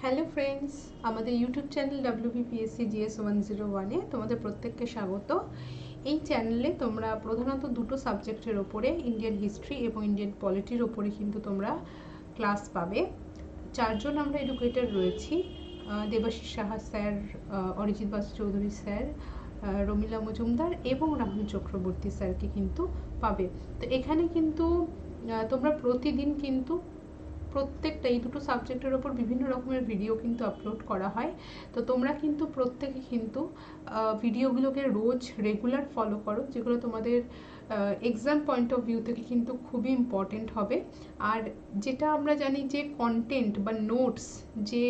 Hello friends, আমাদের YouTube channel WBPSC GS 101-এ তোমাদের প্রত্যেককে স্বাগত। এই চ্যানেলে তোমরা প্রধানত দুটো সাবজেক্টের ওপরে, ইন্ডিয়ান হিস্ট্রি এবং ইন্ডিয়ান পলিটির ওপরে কিন্তু তোমরা ক্লাস পাবে। চারজন আমরা এডুকেটর রয়েছি, দেবাশিস সাহা স্যার, অরিজিৎ বাসু চৌধুরী স্যার, রমিলা মজুমদার এবং রাহুল চক্রবর্তী স্যারকে কিন্তু পাবে। তো এখানে কিন্তু তোমরা প্রতিদিন কিন্তু প্রত্যেকটা এই দুটো সাবজেক্টের ওপর বিভিন্ন রকমের ভিডিও কিন্তু আপলোড করা হয়। তো তোমরা কিন্তু প্রত্যেকে কিন্তু ভিডিওগুলোকে রোজ রেগুলার ফলো করো, যেগুলো তোমাদের এক্সাম পয়েন্ট অফ ভিউ থেকে কিন্তু খুবই ইম্পর্টেন্ট হবে। আর যেটা আমরা জানি যে কন্টেন্ট বা নোটস, যে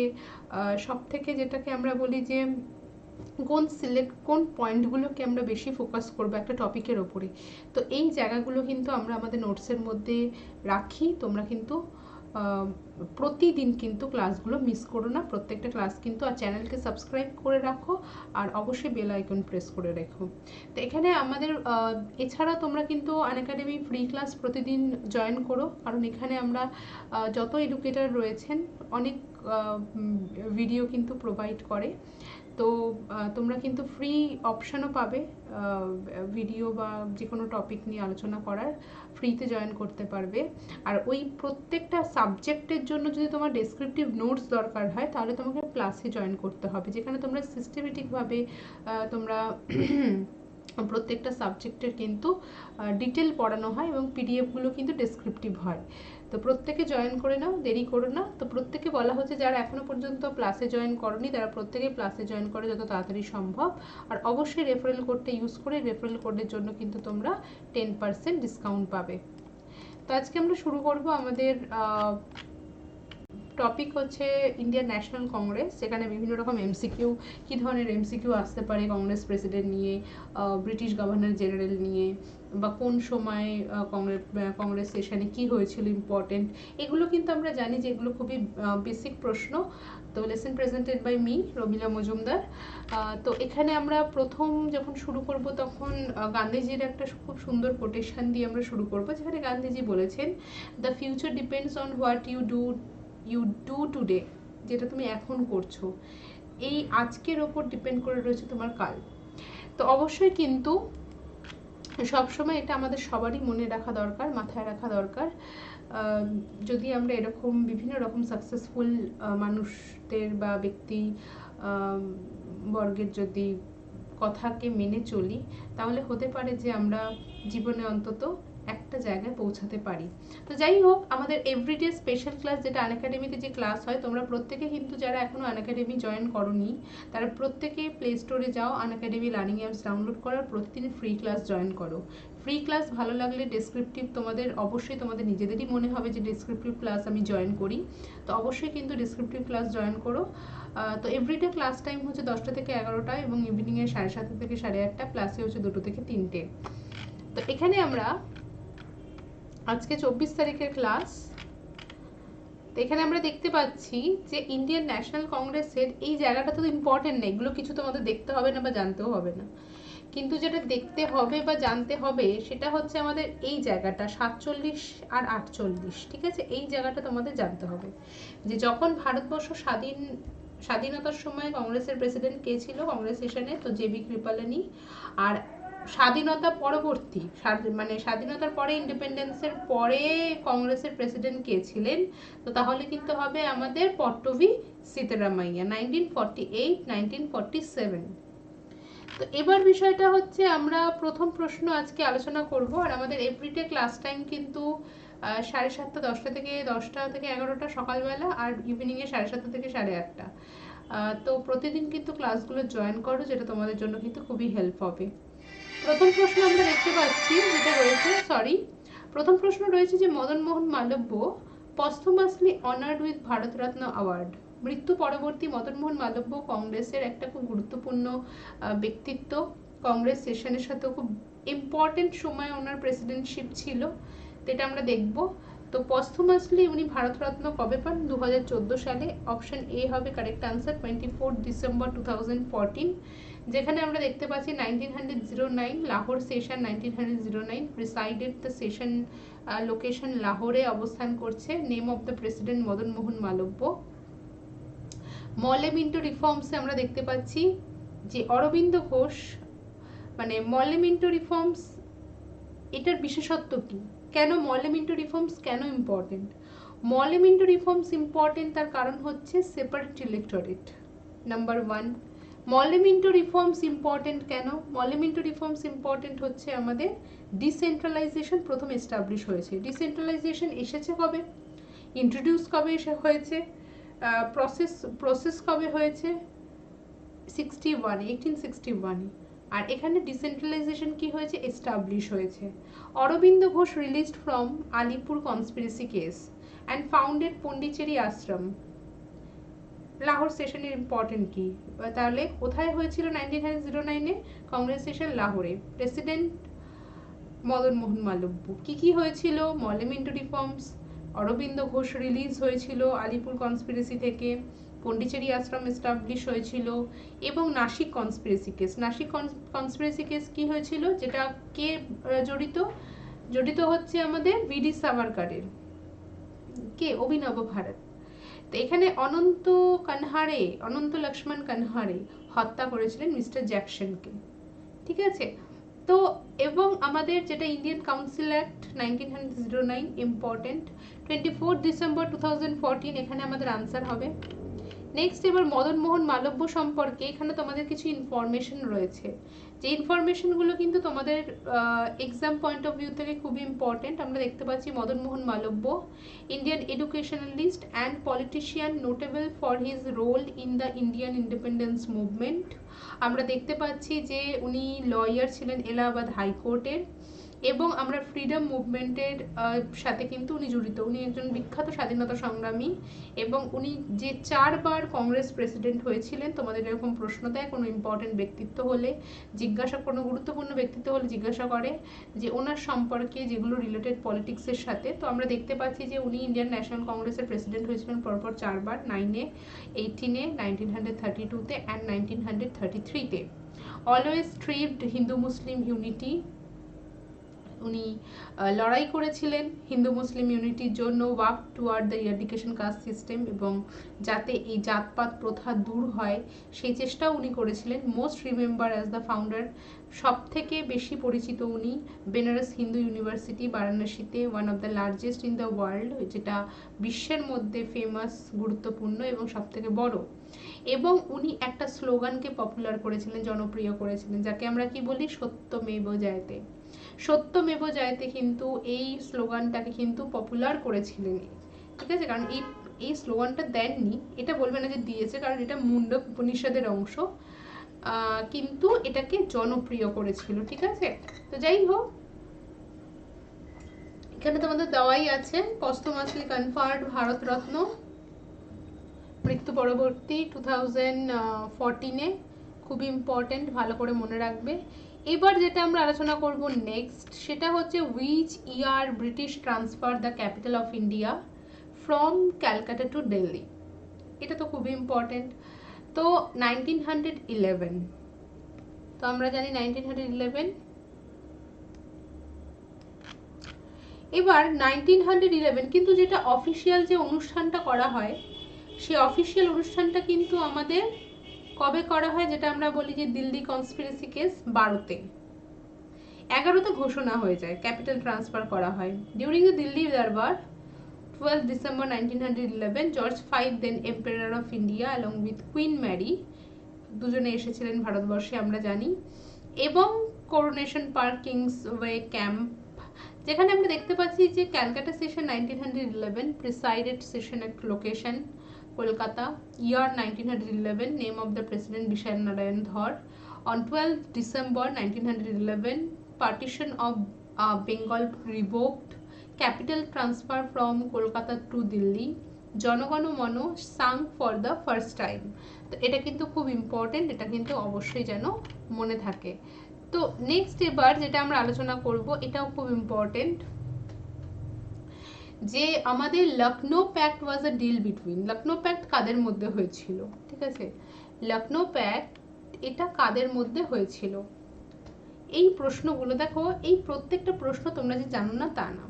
সব থেকে যেটাকে আমরা বলি যে কোন পয়েন্টগুলোকে আমরা বেশি ফোকাস করবো একটা টপিকের ওপরে, তো এই জায়গাগুলো কিন্তু আমরা আমাদের নোটসের মধ্যে রাখি। তোমরা কিন্তু প্রতিদিন কিন্তু ক্লাসগুলো মিস করো না, প্রত্যেকটা ক্লাস কিন্তু, আর চ্যানেলকে সাবস্ক্রাইব করে রাখো আর অবশ্যই বেল আইকন প্রেস করে রেখো। তো এখানে আমাদের এছাড়া তোমরা কিন্তু আনএকাডেমি ফ্রি ক্লাস প্রতিদিন জয়েন করো, কারণ এখানে আমরা যত এডুকেটর রয়েছেন অনেক ভিডিও কিন্তু প্রোভাইড করে। তো তোমরা কিন্তু ফ্রি অপশানও পাবে ভিডিও বা যে কোনো টপিক নিয়ে আলোচনা করার, ফ্রিতে জয়েন করতে পারবে। আর ওই প্রত্যেকটা সাবজেক্টের জন্য যদি তোমার ডেসক্রিপটিভ নোটস দরকার হয়, তাহলে তোমাকে ক্লাসে জয়েন করতে হবে, যেখানে তোমরা সিস্টেমেটিকভাবে তোমরা প্রত্যেকটা সাবজেক্টের কিন্তু ডিটেল পড়ানো হয় এবং পিডিএফগুলো কিন্তু ডেসক্রিপটিভ হয়। তো প্রত্যেকে জয়েন করে নাও, দেরি করো না। তো প্রত্যেকে বলা হচ্ছে যারা এখনো পর্যন্ত ক্লাসে জয়েন করনি তারা প্রত্যেকে ক্লাসে জয়েন করে যত তাড়াতাড়ি সম্ভব। আর অবশ্যই রেফারেল কোডটা ইউজ করে, রেফারেল কোডের জন্য কিন্তু তোমরা 10% ডিসকাউন্ট পাবে। তো আজকে আমরা শুরু করব আমাদের টপিক হচ্ছে ইন্ডিয়ান ন্যাশনাল কংগ্রেস, যেখানে বিভিন্ন রকম এমসিকিউ, কী ধরনের এমসিকিউ আসতে পারে কংগ্রেস প্রেসিডেন্ট নিয়ে, ব্রিটিশ গভর্নর জেনারেল নিয়ে, বা কোন সময় কংগ্রেস সেশনে কী হয়েছিল ইম্পর্টেন্ট, এগুলো কিন্তু আমরা জানি যে এগুলো খুবই বেসিক প্রশ্ন। তো lesson presented by me, Ramila Majumdar. তো এখানে আমরা প্রথম যখন শুরু করব তখন গান্ধীজির একটা খুব সুন্দর কোটেশন দিয়ে আমরা শুরু করব, যেখানে গান্ধীজি বলেছেন, the future depends on what you do today, যেটা তুমি এখন করছো, এই আজকের ওপর ডিপেন্ড করে রয়েছে তোমার কাল। তো অবশ্যই কিন্তু সবসময় এটা আমাদের সবারই মনে রাখা দরকার, মাথায় রাখা দরকার। যদি আমরা এরকম বিভিন্ন রকম সাকসেসফুল মানুষদের বা ব্যক্তি বর্গের যদি কথাকে মেনে চলি, তাহলে হতে পারে যে আমরা জীবনে অন্তত একটা জায়গায় পৌঁছাতে পারি। তো যাই হোক, আমাদের এভরিডে স্পেশাল ক্লাস যেটা আনএকাডেমিতে যে ক্লাস হয়, তোমরা প্রত্যেকে কিন্তু যারা এখনও আনএকাডেমি জয়েন করোনি তারা প্রত্যেকে প্লে স্টোরে যাও, আনএকাডেমি লার্নিং অ্যাপস ডাউনলোড করার, প্রতিদিন ফ্রি ক্লাস জয়েন করো। ফ্রি ক্লাস ভালো লাগলে ডেসক্রিপটিভ তোমাদের অবশ্যই তোমাদের নিজেদেরই মনে হবে যে ডেসক্রিপটিভ ক্লাস আমি জয়েন করি, তো অবশ্যই কিন্তু ডেসক্রিপটিভ ক্লাস জয়েন করো। তো এভরিডে ক্লাস টাইম হচ্ছে 10টা থেকে 11টা এবং ইভিনিংয়ে 7:30 থেকে 8:30, ক্লাসে হচ্ছে 2টো থেকে 3টে। তো এখানে আমরা আজকে 24 তারিখের ক্লাস। তো এখানে আমরা দেখতে পাচ্ছি যে ইন্ডিয়ান ন্যাশনাল কংগ্রেসের এই জায়গাটা তো ইম্পর্টেন্ট নেই, এগুলো কিছু তোমাদের দেখতে হবে না বা জানতেও হবে না, কিন্তু যেটা দেখতে হবে বা জানতে হবে সেটা হচ্ছে আমাদের এই জায়গাটা 47 আর 48, ঠিক আছে? এই জায়গাটা তোমাদের জানতে হবে যে যখন ভারতবর্ষ স্বাধীনতার সময় কংগ্রেসের প্রেসিডেন্ট কে ছিল কংগ্রেস সেশনে, তো জেবি কৃপালানি। আর স্বাধীনতা পরবর্তী, মানে স্বাধীনতার পরে, ইন্ডিপেন্ডেন্সের পরে কংগ্রেসের প্রেসিডেন্ট কে ছিলেন, তো তাহলে কিন্তু হবে আমাদের পট্টভি সীতারামাইয়া, 1948 1947। তো এবার বিষয়টা হচ্ছে আমরা প্রথম প্রশ্ন আজকে আলোচনা করব। আর আমাদের এভরিডে ক্লাস টাইম কিন্তু 7:30, 10টা থেকে 11টা সকালবেলা, আর ইভিনিংয়ে 7:30 থেকে 8:30। তো প্রতিদিন কিন্তু ক্লাসগুলো জয়েন করো, যেটা তোমাদের জন্য কিন্তু খুবই হেল্প হবে। প্রথম প্রশ্ন আমরা দেখতে পাচ্ছি যেটা রয়েছে, প্রথম প্রশ্ন রয়েছে যে Madan Mohan Malaviya posthumously honoured with Bharat Ratna award. মৃত্যু পরবর্তী মদন মোহন মালব্য কংগ্রেসের একটা খুব গুরুত্বপূর্ণ ব্যক্তিত্ব, কংগ্রেস সেশনের সাথে খুব ইম্পর্টেন্ট সময় ওনার প্রেসিডেন্টশিপ ছিল, তো এটা আমরা দেখব। তো পস্থুমাসলি উনি ভারতরত্ন কবে পান? 2014 সালে। অপশন এ হবে কারেক্ট আনসার, 24 ডিসেম্বর 2014। যেখানে আমরা দেখতে পাচ্ছি 1909 Lahore session, 1909 presided the session, location লাহোরে অবস্থান করছে। Name of the president Madan Mohan Malaviya. Morley Minto রিফর্মসে আমরা দেখতে পাচ্ছি যে অরবিন্দ ঘোষ, মানে মলেমিন্টো রিফর্মস এটার বিশেষত্ব কি, কেন মলেমিন্টো রিফর্মস কেন ইম্পর্টেন্ট? মলেমিন্টো রিফর্মস ইম্পর্টেন্ট তার কারণ হচ্ছে সেপারেট ইলেক্টোরেট, নাম্বার 1। মলেমিন্টো রিফর্মস ইম্পর্টেন্ট কেন? মলেমিন্টো রিফর্মস ইম্পর্টেন্ট হচ্ছে আমাদের ডিসেন্ট্রালাইজেশন প্রথম এস্টাবলিশ হয়েছে। ডিসেন্ট্রালাইজেশন এসেছে কবে, ইন্ট্রোডিউস কবে এসে হয়েছে, প্রসেস কবে হয়েছে? 1861। আর এখানে ডিসেন্ট্রালাইজেশন কি হয়েছে? এস্টাবলিশ হয়েছে। Aurobindo Ghosh released from Alipore conspiracy case and founded Pondicherry ashram. Lahore সেশনের ইম্পর্টেন্ট কি? তাহলে কোথায় হয়েছিল 1909-এ? কংগ্রেস সেশন লাহোরে। প্রেসিডেন্ট মদন মোহন মালব্য। কি হয়েছিল? Morley Minto reforms, Aurobindo Ghosh release হয়েছিল আলিপুর কনস্পিরেসি থেকে, পন্ডিচেরি আশ্রম এস্টাবলিশ হয়েছিল, এবং Nashik conspiracy case. Nashik conspiracy case কি হয়েছিল, যেটা কে জড়িত হচ্ছে আমাদের ভিডি সাভারকারের, কে? অভিনব ভারত। তো এখানে অনন্ত লক্ষ্মণ কানহারে হত্যা করেছিলেন মিস্টার জ্যাকসনকে, ঠিক আছে? তো এবং আমাদের যেটা Indian council act 1909 important, 24 December 2014 এখানে আমাদের আনসার হবে। নেক্সট এবার মদন মোহন মালব্য সম্পর্কে এখানে তোমাদের কিছু ইনফরমেশন রয়েছে, যে ইনফরমেশনগুলো কিন্তু তোমাদের এক্সাম পয়েন্ট অফ ভিউ থেকে খুবই ইম্পর্টেন্ট। আমরা দেখতে পাচ্ছি Madan Mohan Malaviya, Indian educationalist and politician, notable for his role in the Indian independence movement. আমরা দেখতে পাচ্ছি যে উনি লয়ার ছিলেন এলাহাবাদ হাইকোর্টের, এবং আমরা ফ্রিডম মুভমেন্টের সাথে কিন্তু উনি জড়িত। উনি একজন বিখ্যাত স্বাধীনতা সংগ্রামী, এবং উনি যে 4 বার কংগ্রেস প্রেসিডেন্ট হয়েছিলেন। তোমাদের এরকম প্রশ্ন দেয় কোনো ইম্পর্টেন্ট ব্যক্তিত্ব হলে, কোনো গুরুত্বপূর্ণ ব্যক্তিত্ব হলে জিজ্ঞাসা করে যে ওনার সম্পর্কে যেগুলো রিলেটেড পলিটিক্সের সাথে। তো আমরা দেখতে পাচ্ছি যে উনি ইন্ডিয়ান ন্যাশনাল কংগ্রেসের প্রেসিডেন্ট হয়েছিলেন পরপর 4 বার, 9-এ, 18-এ, 1932-তে অ্যান্ড 1933-তে। Always strived Hindu Muslim unity, উনি লড়াই করেছিলেন হিন্দু মুসলিম ইউনিটির জন্য, work toward the education caste system, এবং যাতে এই জাতপাত প্রথা দূর হয় সেই চেষ্টাও উনি করেছিলেন। Most remember as the founder, সব থেকে বেশি পরিচিত উনি বেনারস হিন্দু ইউনিভার্সিটি বারাণসীতে, one of the largest in the world, যেটা বিশ্বের মধ্যে ফেমাস, গুরুত্বপূর্ণ এবং সব থেকে বড়। এবং উনি একটা স্লোগানকে পপুলার করেছিলেন, জনপ্রিয় করেছিলেন, যাকে আমরা কি বলি? সত্যমেব জয়তে। সত্যমেব জয়তে কিন্তু এই স্লোগানটাকে কিন্তু পপুলার করেছিলেন, ঠিক আছে? কারণ এই স্লোগানটা দেননি, এটা বলবে না যে দিয়েছে, কারণ এটা মুন্ডক উপনিষদের অংশ, কিন্তু এটাকে জনপ্রিয় করেছিল, ঠিক আছে? তো যাই হোক, এখানে তোমাদের দেওয়াই আছে পস্তমাসলি কনফার্ড ভারতরত্ন, মৃত্যু পরবর্তী 2014-এ, খুবই ইম্পর্টেন্ট, ভালো করে মনে রাখবে। এবার যেটা আমরা আলোচনা করব নেক্সট, সেটা হচ্ছে which year British transfer the capital of India from Calcutta to Delhi. এটা তো খুবই ইম্পর্টেন্ট। তো 1911, তো আমরা জানি 1911। এবার 1911 কিন্তু যেটা অফিসিয়াল যে অনুষ্ঠানটা করা হয়, সেই অফিসিয়াল অনুষ্ঠানটা কিন্তু আমাদের কবে করা হয়, যেটা আমরা বলি যে দিল্লি কনস্পিরেসি কেস 12-তে, 11-তে ঘোষণা হয়ে যায়, ক্যাপিটাল ট্রান্সফার করা হয়। During the Delhi Durbar 12 December 1911, George V, then emperor of India, along with Queen Mary, দুজনে এসেছিলেন ভারতবর্ষে আমরা জানি, এবং coronation park, Kingsway camp, যেখানে আমরা দেখতে পাচ্ছি যে Calcutta session 1911, presided session at location Kolkata, year 1911, name of the president Bishal Narayan Dhar. On 12 December 1911, partition of Bengal revoked, capital transfer from Kolkata to Delhi, জনগণ মন সাং ফর দ্য ফার্স্ট টাইম। তো এটা কিন্তু খুব ইম্পর্টেন্ট, এটা কিন্তু অবশ্যই যেন মনে থাকে। তো নেক্সট এবার যেটা আমরা আলোচনা করব, এটাও খুব ইম্পর্টেন্ট, যে আমাদের Lucknow pact was a deal between, Lucknow pact কাদের মধ্যে হয়েছিল, ঠিক আছে? লখনৌ প্যাক্ট এটা কাদের মধ্যে হয়েছিল? এই প্রশ্নগুলো দেখো, এই প্রত্যেকটা প্রশ্ন তোমরা যে জানো না তা না।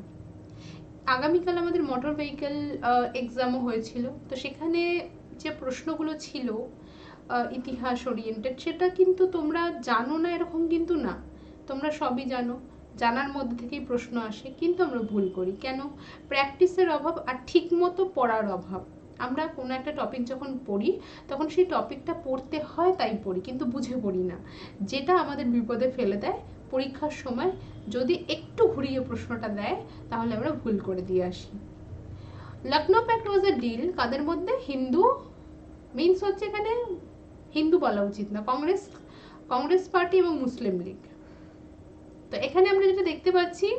আগামীকাল আমাদের মোটর ভেহিকেল এক্সামও হয়েছিল, তো সেখানে যে প্রশ্নগুলো ছিল ইতিহাস ওরিয়েন্টেড, সেটা কিন্তু তোমরা জানো না এরকম কিন্তু না, তোমরা সবই জানো, জানার মধ্যে থেকেই প্রশ্ন আসে, কিন্তু আমরা ভুল করি কেন? প্র্যাকটিসের অভাব আর ঠিকমতো পড়ার অভাব। আমরা কোনো একটা টপিক যখন পড়ি তখন সেই টপিকটা পড়তে হয় তাই পড়ি, কিন্তু বুঝে পড়ি না, যেটা আমাদের বিপদে ফেলে দেয়। পরীক্ষার সময় যদি একটু ঘুরিয়ে প্রশ্নটা দেয় তাহলে আমরা ভুল করে দিয়ে আসি। Lucknow pact was a deal কাদের মধ্যে? হিন্দু, মিন্স হচ্ছে এখানে হিন্দু বলা উচিত না, কংগ্রেস পার্টি এবং মুসলিম লীগ। তো এখানে আমরা যেটা দেখতে পাচ্ছি,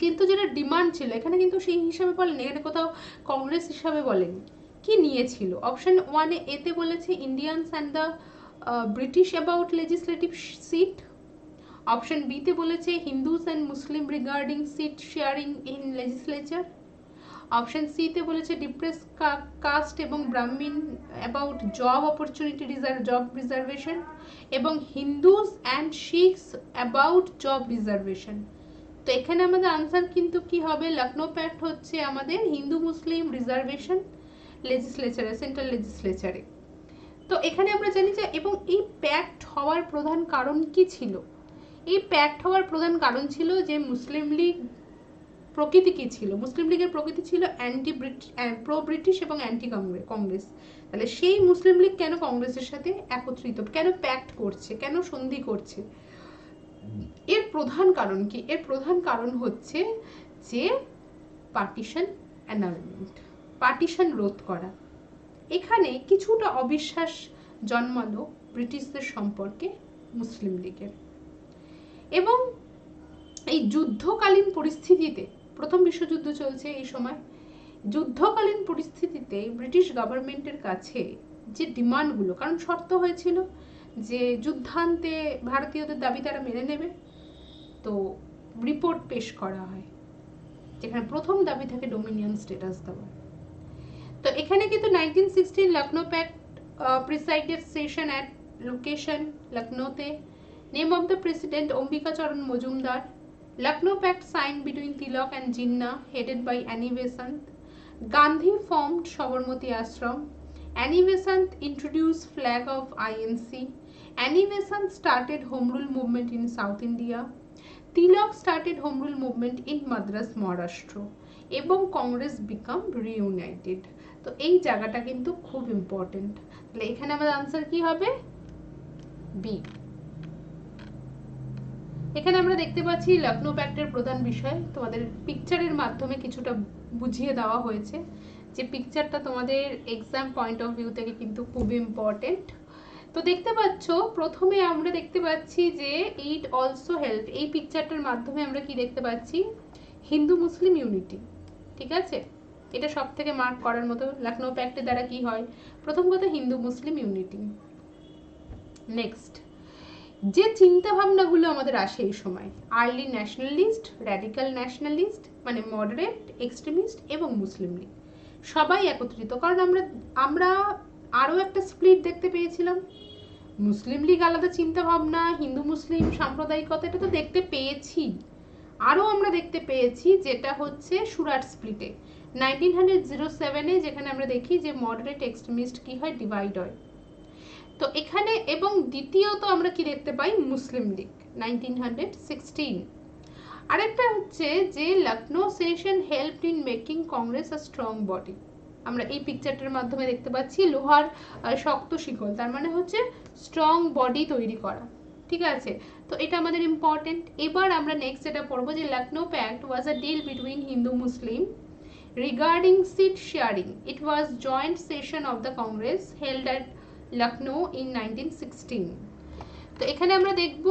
কিন্তু যেটা ডিমান্ড ছিল এখানে কিন্তু সেই হিসাবে বলেনি, এখানে কোথাও কংগ্রেস হিসাবে বলেনি। কি নিয়েছিল? অপশন 1 এতে বলেছে Indians and the British about legislative seat. Option B তে বলেছে Hindus and Muslim regarding seat sharing in legislature. Option C তে বলেছে ডিপ্রেস কাস্ট এবং Brahmin about job opportunity job reservation, এবং Hindus and Sikhs about job reservation. তো এখানে আমাদের আনসার কিন্তু কি হবে? লখনৌ প্যাক্ট হচ্ছে আমাদের হিন্দু মুসলিম রিজার্ভেশন লেজিসলেচারে, সেন্ট্রাল লেজিসলেচারে। তো এখানে আমরা জানি যে, এবং এই প্যাক্ট হওয়ার প্রধান কারণ কি ছিল? এই প্যাক্ট হওয়ার প্রধান কারণ ছিল যে মুসলিম লীগ প্রকৃতি কি ছিল? মুসলিম লীগের প্রকৃতি ছিল প্রো ব্রিটিশ এবং অ্যান্টি কংগ্রেস। তাহলে সেই মুসলিম লীগ কেন কংগ্রেসের সাথে একত্রিত, কেন প্যাক্ট করছে, কেন সন্ধি করছে? এর প্রধান কারণ কি? এর প্রধান কারণ হচ্ছে যে পার্টিশন অ্যানালমেন্ট, পার্টিশন রোধ করা। এখানে কিছুটা অবিশ্বাস জন্মালো ব্রিটিশদের সম্পর্কে মুসলিম লীগের। এবং এই যুদ্ধকালীন পরিস্থিতিতে, প্রথম বিশ্বযুদ্ধ চলছে এই সময়, যুদ্ধকালীন পরিস্থিতিতে ব্রিটিশ গভর্নমেন্টের কাছে যে ডিমান্ডগুলো, কারণ শর্ত হয়েছিল যে যুদ্ধান্তে ভারতীয়দের দাবি তারা মেনে নেবে, তো রিপোর্ট পেশ করা হয়, যেখানে প্রথম দাবি থাকে ডোমিনিয়ন স্ট্যাটাস দেওয়া। তো এখানে কিন্তু 1916 Lucknow pact presided session at location লখনৌতে, name of the president Ambika Charan Majumdar. Lucknow Pact signed between Tilak and Jinnah, headed by Annie Besant. Gandhi formed Sabarmati Ashram. Annie Besant introduced flag of INC. Annie Besant started Home Rule movement in South India. Tilak started Home Rule movement in Madras, Maharashtra. এবং Congress become reunited. তো এই জায়গাটা কিন্তু খুব important. তাহলে এখানে আমাদের answer কি হবে? বি। এখানে আমরা দেখতে পাচ্ছি লখনৌ প্যাক্টের প্রধান বিষয় তোমাদের পিকচারের মাধ্যমে কিছুটা বুঝিয়ে দেওয়া হয়েছে, যে পিকচারটা তোমাদের এক্সাম পয়েন্ট অফ ভিউ থেকে কিন্তু খুব ইম্পর্টেন্ট। তো দেখতে পাচ্ছ, প্রথমে আমরা দেখতে পাচ্ছি যে ইট অলসো হেল্প, এই পিকচারটার মাধ্যমে আমরা কি দেখতে পাচ্ছি? Hindu Muslim unity. ঠিক আছে, এটা সব থেকে মার্ক করার মতো। লখনৌ প্যাক্টের দ্বারা কি হয়? প্রথম কথা হিন্দু মুসলিম ইউনিটি। নেক্সট, যে চিন্তা ভাবনাগুলো আমাদের আসে এই সময়, আর্লি ন্যাশনালিস্ট, র্যাডিক্যাল ন্যাশনালিস্ট মানে মডারেট এক্সট্রিমিস্ট এবং মুসলিম লীগ সবাই একত্রিত। কারণ আমরা আরও একটা স্প্লিট দেখতে পেয়েছিলাম, মুসলিম লীগ আলাদা চিন্তা ভাবনা, হিন্দু মুসলিম সাম্প্রদায়িকতা, এটা তো দেখতে পেয়েছি। আরও আমরা দেখতে পেয়েছি যেটা হচ্ছে সুরাট স্প্লিটে 1907-এ, যেখানে আমরা দেখি যে মডারেট এক্সট্রিমিস্ট কি হয়? ডিভাইড হয়। তো এখানে এবং দ্বিতীয়ত আমরা কি দেখতে পাই? মুসলিম লীগ 1916। আরেকটা হচ্ছে যে Lucknow session helped in making Congress a strong body. আমরা এই পিকচারটার মাধ্যমে দেখতে পাচ্ছি লোহার শক্ত শিকল, তার মানে হচ্ছে স্ট্রং বডি তৈরি করা। ঠিক আছে, তো এটা আমাদের ইম্পর্টেন্ট। এবার আমরা নেক্সট যেটা পড়বো যে Lucknow pact was a deal between Hindu Muslim regarding seat sharing. It was joint session of the Congress held at Lucknow in 1916। তো এখানে আমরা দেখব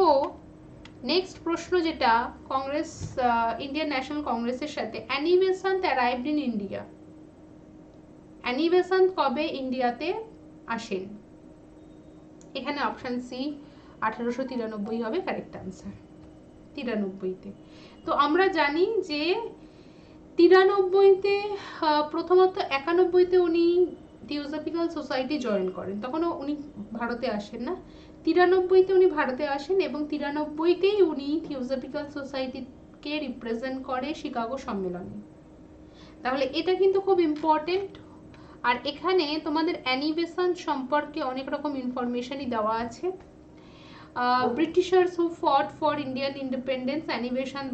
নেক্সট প্রশ্ন যেটা, কংগ্রেস ইন্ডিয়ান ন্যাশনাল কংগ্রেসের সাথে Annie Besant arrived in India. Annie Besant কবে ইন্ডিয়াতে আসেন? এখানে অপশন সি 1893 হবে কারেক্ট আনসার, 93-তে। তো আমরা জানি যে 93-তে প্রথমত 91-তে উনি থিওসফিক্যাল সোসাইটি জয়েন করেন, তখনও উনি ভারতে আসেন না। 93-তে উনি ভারতে আসেন এবং 93-তেই উনি থিওসফিক্যাল সোসাইটিকে রিপ্রেজেন্ট করে শিকাগো সম্মেলনে। তাহলে এটা কিন্তু খুব ইম্পর্টেন্ট। আর এখানে তোমাদের অ্যানিবেশন সম্পর্কে অনেক রকম ইনফরমেশনই দেওয়া আছে। ব্রিটিশার্স হু ফট ফর ইন্ডিয়ান ইন্ডিপেন্ডেন্স, অ্যানিবেশন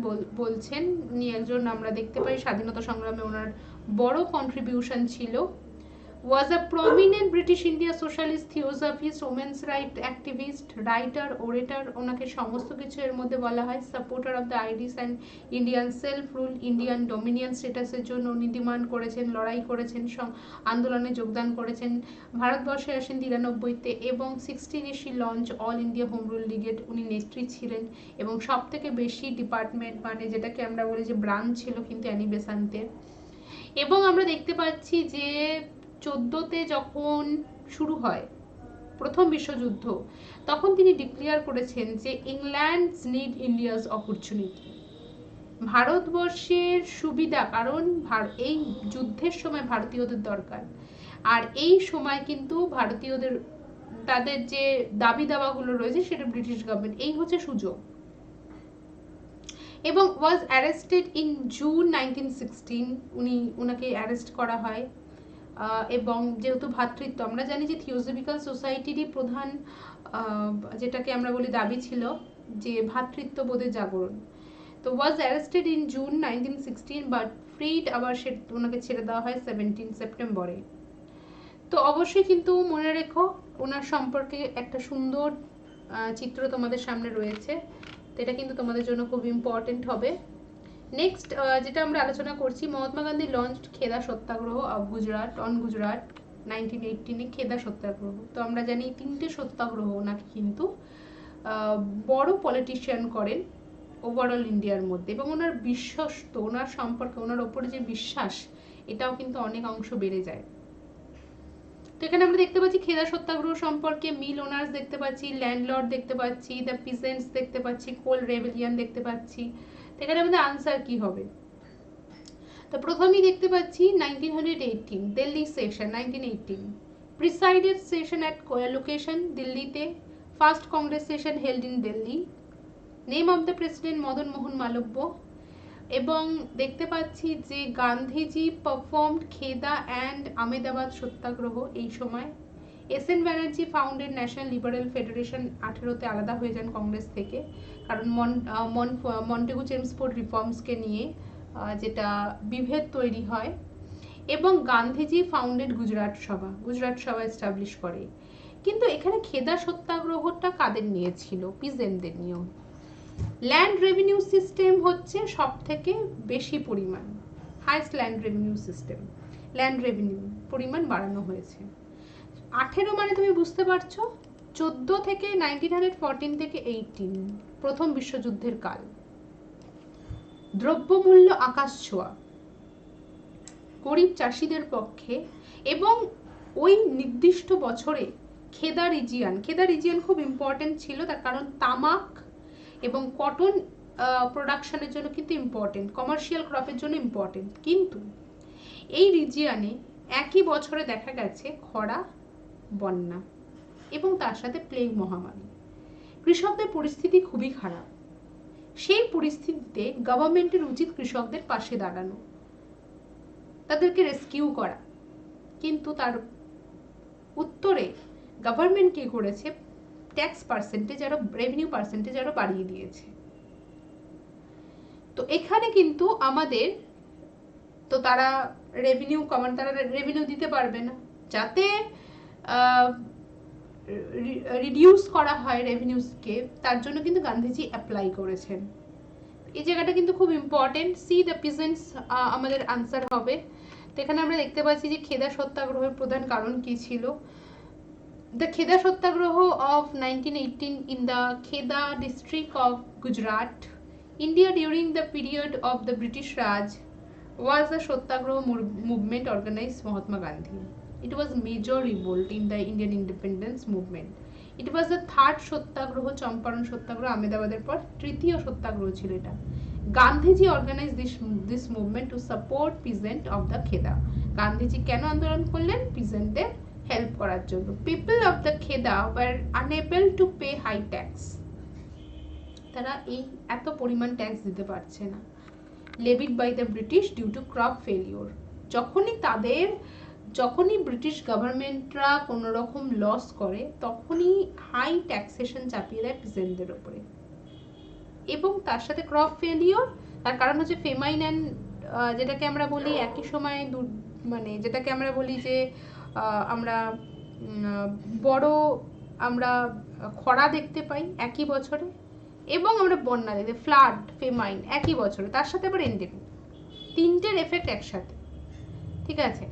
বলছেন উনি একজন, আমরা দেখতে পাই স্বাধীনতা সংগ্রামে ওনার বড় কন্ট্রিবিউশন ছিল। was a prominent British India socialist, theosophist, women's rights activist, writer, orator, ওনাকে সমস্ত কিছু এর মধ্যে বলা হয়। supporter of the ideas and Indian self rule, Indian dominion স্ট্যাটাসের জন্য উনি ডিমান্ড করেছেন, লড়াই করেছেন, আন্দোলনে যোগদান করেছেন। ভারতবর্ষে আসেন 93-তে এবং 16 launch all India home rule লিগের উনি নেত্রী ছিলেন এবং সব থেকে বেশি ডিপার্টমেন্ট মানে যেটাকে আমরা বলি যে ব্রাঞ্চ ছিল কিন্তু অ্যানি বেসান্তের। এবং আমরা দেখতে পাচ্ছি যে 14তে যখন শুরু হয় প্রথম বিশ্বযুদ্ধ, তখন তিনি ডিক্লেয়ার করেছেন যে ইংল্যান্ডস নিড ইন্ডিয়াস অপরচুনিটি, ভারতবর্ষের সুবিধা, কারণ এই যুদ্ধের সময় ভারতীয়দের দরকার, আর এই সময় কিন্তু ভারতীয়দের তাদের যে দাবি দাওয়াগুলো রয়েছে সেটা ব্রিটিশ গভর্নমেন্ট, এই হচ্ছে সুযোগ। এবং ওয়াজ অ্যারেস্টেড ইন জুন 1916, উনাকে অ্যারেস্ট করা হয়। এবং যেহেতু ভ্রাতৃত্ব, আমরা জানি যে থিওসফিক্যাল সোসাইটিরই প্রধান যেটাকে আমরা বলি দাবি ছিল যে ভ্রাতৃত্ববোধের জাগরণ। তো was arrested in June 1916 but freed, আবার ওনাকে ছেড়ে দেওয়া হয় 17 সেপ্টেম্বরে। তো অবশ্যই কিন্তু মনে রেখো ওনার সম্পর্কে একটা সুন্দর চিত্র তোমাদের সামনে রয়েছে, তো এটা কিন্তু তোমাদের জন্য খুব ইম্পর্টেন্ট হবে। নেক্সট যেটা আমরা আলোচনা করছি, মহাত্মা গান্ধী লঞ্চড খেদা সত্যাগ্রহ অফ গুজরাট অন গুজরাট 1918, খেদা সত্যাগ্রহ। তো আমরা জানি 3টে সত্যাগ্রহ ওনাকে কিন্তু বড় পলিটিশিয়ান করেন ওভারঅল ইন্ডিয়ার মধ্যে, এবং ওনার বিশ্বস্ত, ওনার সম্পর্কে ওনার ওপরে যে বিশ্বাস এটাও কিন্তু অনেক অংশ বেড়ে যায়। তো এখানে আমরা দেখতে পাচ্ছি খেদা সত্যাগ্রহ সম্পর্কে মিল ওনার্স দেখতে পাচ্ছি, ল্যান্ডলর্ড দেখতে পাচ্ছি, দ্য পিজেন্টস দেখতে পাচ্ছি, কোল রেবেলিয়ন দেখতে পাচ্ছি। তো এখানে আমাদের আনসার কি হবে? তো প্রথমেই দেখতে পাচ্ছি 1918 Delhi session, 1918 presided session at location দিল্লিতে, first Congress session held in Delhi, name of the president Madan Mohan Malaviya. এবং দেখতে পাচ্ছি যে গান্ধীজি পারফর্মড খেদা অ্যান্ড আহমেদাবাদ সত্যাগ্রহ এই সময়। S N. Banerjee founded national liberal federation, 18তে আলাদা হয়ে যান কংগ্রেস থেকে, কারণ মন্টেগু চেমসফোর্ড রিফর্মসকে নিয়ে যেটা বিভেদ তৈরি হয়। এবং গান্ধীজি ফাউন্ডেড গুজরাট সভা এস্টাবলিশ করে। কিন্তু এখানে খেদা সত্যাগ্রহটা কাদের নিয়েছিল? পিজেন্টদের নিয়ম। ল্যান্ড রেভিনিউ সিস্টেম হচ্ছে সব থেকে বেশি পরিমাণ, highest land revenue system, land revenue পরিমাণ বাড়ানো হয়েছে। 18 মানে তুমি বুঝতে পারছো 14 থেকে 1914 থেকে 18 প্রথম বিশ্বযুদ্ধের কাল। দ্রব্যমূল্য আকাশ ছোঁয়া গরিব চাষিদের পক্ষে, এবং ওই নির্দিষ্ট বছরে খেদা রিজিয়ন খুব ইম্পর্টেন্ট ছিল, তার কারণ তামাক এবং কটন প্রোডাকশনের জন্য কিন্তু ইম্পর্টেন্ট, কমার্শিয়াল ক্রপের জন্য ইম্পর্টেন্ট। কিন্তু এই রিজিয়নে একই বছরে দেখা গেছে খরা, বন্যা এবং তার সাথে প্লেগ মহামারী। কৃষকদের পরিস্থিতি খুবই খারাপ। সেই পরিস্থিতিতে গভর্নমেন্টের উচিত কৃষকদের পাশে দাঁড়ানো, তাদেরকে রেস্কিউ করা, কিন্তু তার উত্তরে গভর্নমেন্ট কি করেছে? ট্যাক্স পার্সেন্টেজ আরো, রেভিনিউ পার্সেন্টেজ আরো বাড়িয়ে দিয়েছে। তো এখানে কিন্তু আমাদের তো তারা রেভিনিউ দিতে পারবে না, যাতে রিডিউস করা হয় রেভিনিউসকে, তার জন্য কিন্তু গান্ধীজি অ্যাপ্লাই করেছেন। এই জায়গাটা কিন্তু খুব ইম্পর্টেন্ট। সি দ্য পিজেন্টস আমাদের আনসার হবে। তো এখানে আমরা দেখতে পাচ্ছি যে খেদা সত্যাগ্রহের প্রধান কারণ কি ছিল। The Kheda Satyagraha of 1918 in the Kheda district of Gujarat, India during the period of the British Raj, was a Satyagraha movement organized Mahatma Gandhi. It was a major revolt in the Indian independence movement. It was the third Satyagraha, Champaran Satyagraha, Ahmedabad পর তৃতীয় সত্যাগ্রহ ছিল এটা। Gandhiji organized this movement to support peasant of the Kheda. Gandhiji কেন আন্দোলন করলেন? পিজেন্টদের help করার জন্য। People of the Kheda were unable to pay high tax, তারা এই এত পরিমাণ ট্যাক্স দিতে পারছে না। Levied by the British due to crop failure, যখনই তাদের যখনই ব্রিটিশ গভর্নমেন্টরা কোনো রকম লস করে তখনই হাই ট্যাক্সেশন চাপিয়ে দেয় পিজেন্টদের ওপরে, এবং তার সাথে ক্রপ ফেলিওর, তার কারণ হচ্ছে ফেমাইন অ্যান্ড যেটাকে আমরা বলি একই সময় মানে যেটাকে আমরা বলি যে আমরা বড় আমরা খরা দেখতে পাই একই বছরে, এবং আমরা বন্যা দেখতে ফ্লাড ফেমাইন একই বছরে, তার সাথে আবার এন্ডেমিক, তিনটের এফেক্ট একসাথে। ঠিক আছে,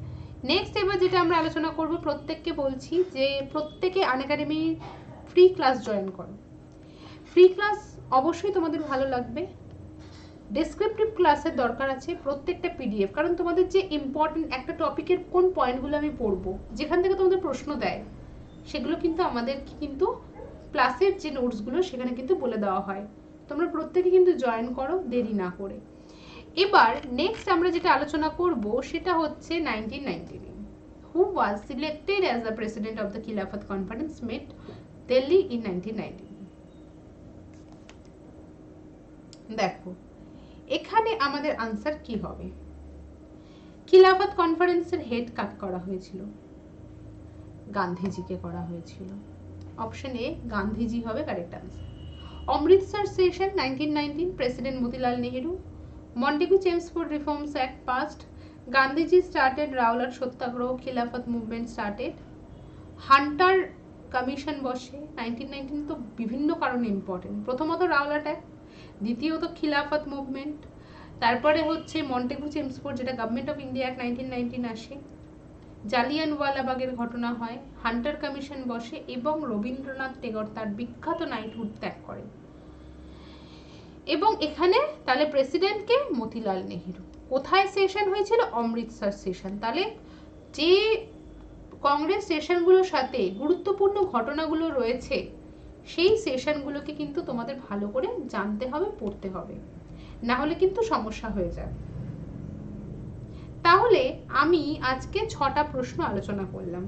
নেক্সট এবার যেটা আমরা আলোচনা করব, প্রত্যেককে বলছি যে প্রত্যেকে আনএকাডেমি ফ্রি ক্লাস জয়েন করো। ফ্রি ক্লাস অবশ্যই তোমাদের ভালো লাগবে। ডেসক্রিপটিভ ক্লাসের দরকার আছে প্রত্যেকটা পিডিএফ, কারণ তোমাদের যে ইম্পর্টেন্ট একটা টপিকের কোন পয়েন্টগুলো আমি পড়বো, যেখান থেকে তোমাদের প্রশ্ন দেয়, সেগুলো কিন্তু আমাদের কিন্তু ক্লাসের যে নোটসগুলো সেখানে কিন্তু বলে দেওয়া হয়। তোমরা প্রত্যেকে কিন্তু জয়েন করো দেরি না করে। এবার নেক্সট আমরা যেটা আলোচনা করব সেটা হচ্ছে 1999, who was selected as the president of the Khilafat Conference met Delhi in 1919। দেখো এখানে আমাদের আনসার কি হবে। খিলাফত কনফারেন্সের হেড কাকে করা হয়েছিল? গান্ধীজিকে করা হয়েছিল। অপশন এ গান্ধীজি হবে correct answer. Amritsar session 1919, president Motilal Nehru. Montagu Chelmsford reforms act passed, Gandhiji started Rowlatt satyagraha, Khilafat movement started. Hunter commission বসে 1919, তো বিভিন্ন কারণে ইম্পর্টেন্ট। প্রথমত রাওলাট অ্যাক্ট, দ্বিতীয়ত খিলাফত মুভমেন্ট, তারপরে হচ্ছে মন্টেগু চেমসফোর্ড যেটা গভর্নমেন্ট অফ ইন্ডিয়া অ্যাক্ট 1919 আসে, জালিয়ানওয়ালাবাগের ঘটনা হয়, হান্টার কমিশন বসে, এবং রবীন্দ্রনাথ টেগর তার বিখ্যাত নাইটহুড ত্যাগ করেন। এবং এখানে তাহলে প্রেসিডেন্টকে মতিলাল নেহেরু। কোথায় সেশন হয়েছিল? অমৃতসর সেশন। তাহলে যে কংগ্রেস সেশনগুলোর সাথে গুরুত্বপূর্ণ ঘটনাগুলো রয়েছে সেই সেশনগুলোকে কিন্তু তোমাদের ভালো করে জানতে হবে, পড়তে হবে, না হলে কিন্তু সমস্যা হয়ে যাবে। তাহলে আমি আজকে 6টা প্রশ্ন আলোচনা করলাম।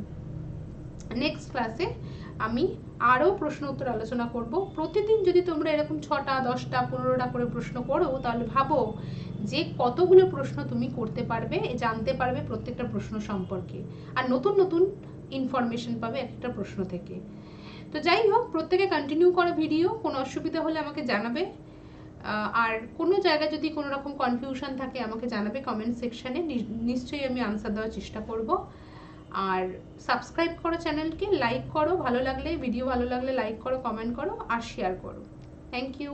নেক্সট ক্লাসে আমি আরও প্রশ্ন উত্তর আলোচনা করব। প্রতিদিন যদি তোমরা এরকম 6টা 10টা 15টা করে প্রশ্ন করো, তাহলে ভাবো যে কতগুলো প্রশ্ন তুমি করতে পারবে, জানতে পারবে প্রত্যেকটা প্রশ্ন সম্পর্কে, আর নতুন নতুন ইনফরমেশন পাবে একটা প্রশ্ন থেকে। তো যাই হোক, প্রত্যেকে কন্টিনিউ করো ভিডিও। কোনো অসুবিধা হলে আমাকে জানাবে, আর কোনো জায়গায় যদি কোনো রকম কনফিউশন থাকে আমাকে জানাবে কমেন্ট সেকশানে, নিশ্চয়ই আমি আনসার দেওয়ার চেষ্টা করব। আর সাবস্ক্রাইব করো চ্যানেলকে, লাইক করো, ভালো লাগলে ভিডিও ভালো লাগলে লাইক করো, কমেন্ট করো আর শেয়ার করো। Thank you.